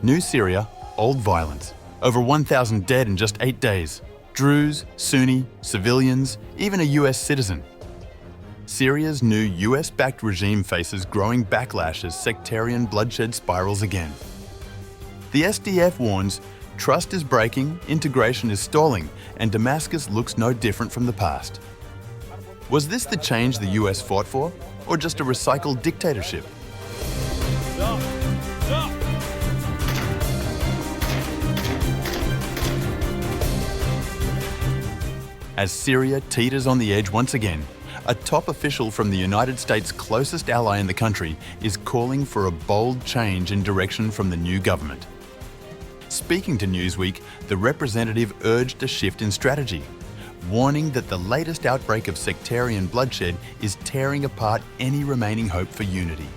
New Syria, old violence. Over 1,000 dead in just 8 days. Druze, Sunni, civilians, even a US citizen. Syria's new US-backed regime faces growing backlash as sectarian bloodshed spirals again. The SDF warns, trust is breaking, integration is stalling, and Damascus looks no different from the past. Was this the change the US fought for, or just a recycled dictatorship? As Syria teeters on the edge once again, a top official from the United States' closest ally in the country is calling for a bold change in direction from the new government. Speaking to Newsweek, the representative urged a shift in strategy, warning that the latest outbreak of sectarian bloodshed is tearing apart any remaining hope for unity.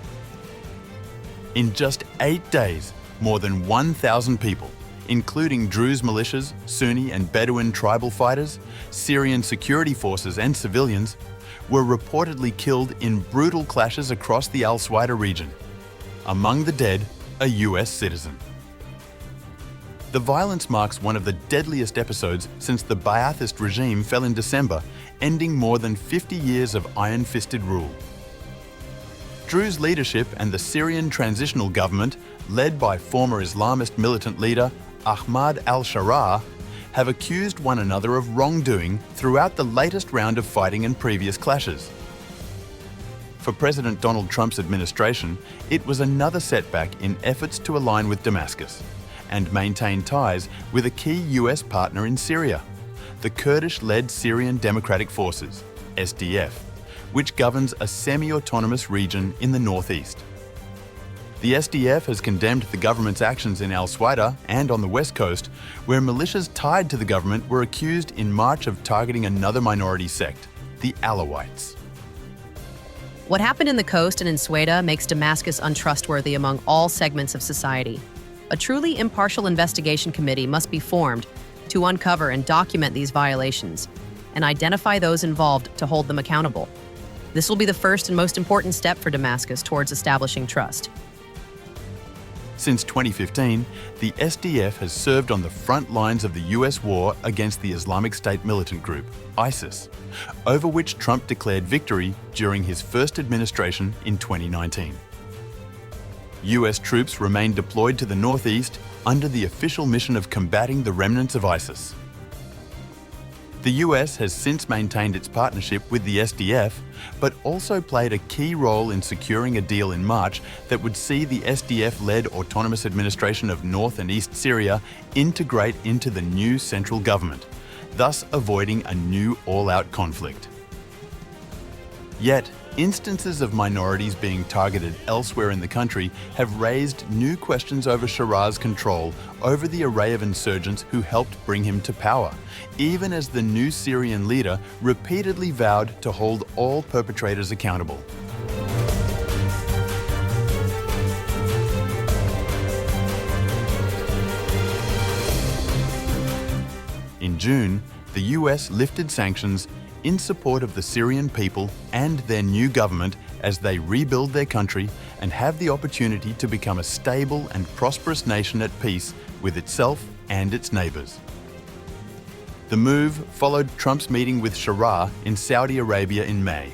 In just 8 days, more than 1,000 people, including Druze militias, Sunni and Bedouin tribal fighters, Syrian security forces and civilians, were reportedly killed in brutal clashes across the Al-Sweida region. Among the dead, a US citizen. The violence marks one of the deadliest episodes since the Ba'athist regime fell in December, ending more than 50 years of iron-fisted rule. Druze leadership and the Syrian transitional government, led by former Islamist militant leader Ahmad al-Sharaa, have accused one another of wrongdoing throughout the latest round of fighting and previous clashes. For President Donald Trump's administration, it was another setback in efforts to align with Damascus and maintain ties with a key US partner in Syria, the Kurdish-led Syrian Democratic Forces, SDF, which governs a semi-autonomous region in the northeast. The SDF has condemned the government's actions in Al-Sweida and on the west coast, where militias tied to the government were accused in March of targeting another minority sect, the Alawites. What happened in the coast and in Sweida makes Damascus untrustworthy among all segments of society. A truly impartial investigation committee must be formed to uncover and document these violations and identify those involved to hold them accountable. This will be the first and most important step for Damascus towards establishing trust. Since 2015, the SDF has served on the front lines of the US war against the Islamic State militant group, ISIS, over which Trump declared victory during his first administration in 2019. US troops remain deployed to the northeast under the official mission of combating the remnants of ISIS. The US has since maintained its partnership with the SDF, but also played a key role in securing a deal in March that would see the SDF-led Autonomous Administration of North and East Syria integrate into the new central government, thus avoiding a new all-out conflict. Yet, instances of minorities being targeted elsewhere in the country have raised new questions over Sharaa's control over the array of insurgents who helped bring him to power, even as the new Syrian leader repeatedly vowed to hold all perpetrators accountable. In June, the US lifted sanctions in support of the Syrian people and their new government as they rebuild their country and have the opportunity to become a stable and prosperous nation at peace with itself and its neighbours. The move followed Trump's meeting with Sharaa in Saudi Arabia in May,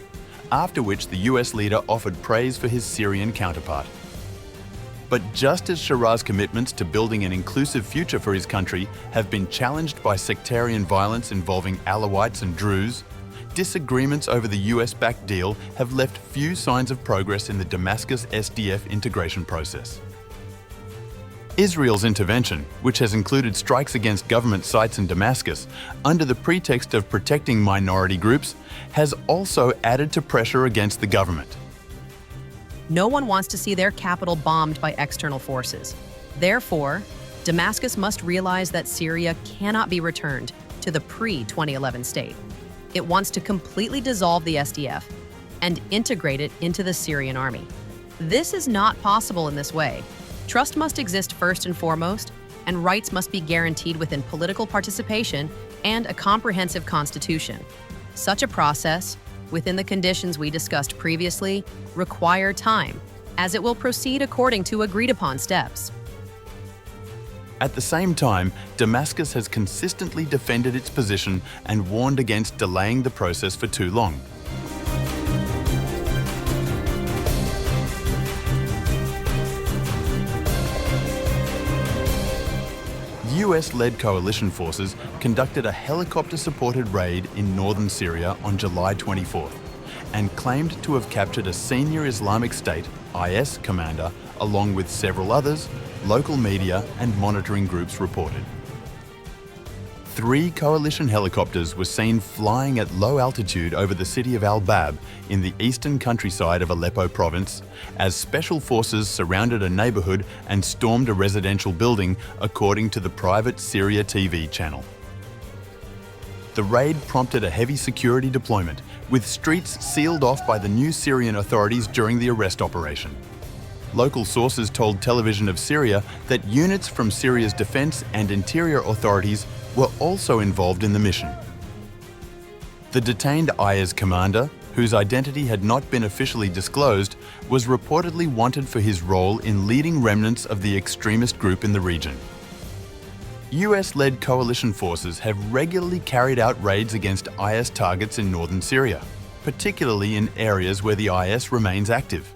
after which the US leader offered praise for his Syrian counterpart. But just as Sharaa's commitments to building an inclusive future for his country have been challenged by sectarian violence involving Alawites and Druze, disagreements over the US-backed deal have left few signs of progress in the Damascus SDF integration process. Israel's intervention, which has included strikes against government sites in Damascus under the pretext of protecting minority groups, has also added to pressure against the government. No one wants to see their capital bombed by external forces. Therefore, Damascus must realize that Syria cannot be returned to the pre-2011 state. It wants to completely dissolve the SDF and integrate it into the Syrian army. This is not possible in this way. Trust must exist first and foremost, and rights must be guaranteed within political participation and a comprehensive constitution. Such a process, within the conditions we discussed previously, require time as it will proceed according to agreed-upon steps. At the same time, Damascus has consistently defended its position and warned against delaying the process for too long. US-led coalition forces conducted a helicopter-supported raid in northern Syria on July 24th and claimed to have captured a senior Islamic State (IS) commander along with several others, local media and monitoring groups reported. 3 coalition helicopters were seen flying at low altitude over the city of Al-Bab in the eastern countryside of Aleppo province as special forces surrounded a neighbourhood and stormed a residential building, according to the private Syria TV channel. The raid prompted a heavy security deployment, with streets sealed off by the new Syrian authorities during the arrest operation. Local sources told Television of Syria that units from Syria's defence and interior authorities were also involved in the mission. The detained IS commander, whose identity had not been officially disclosed, was reportedly wanted for his role in leading remnants of the extremist group in the region. US-led coalition forces have regularly carried out raids against IS targets in northern Syria, particularly in areas where the IS remains active.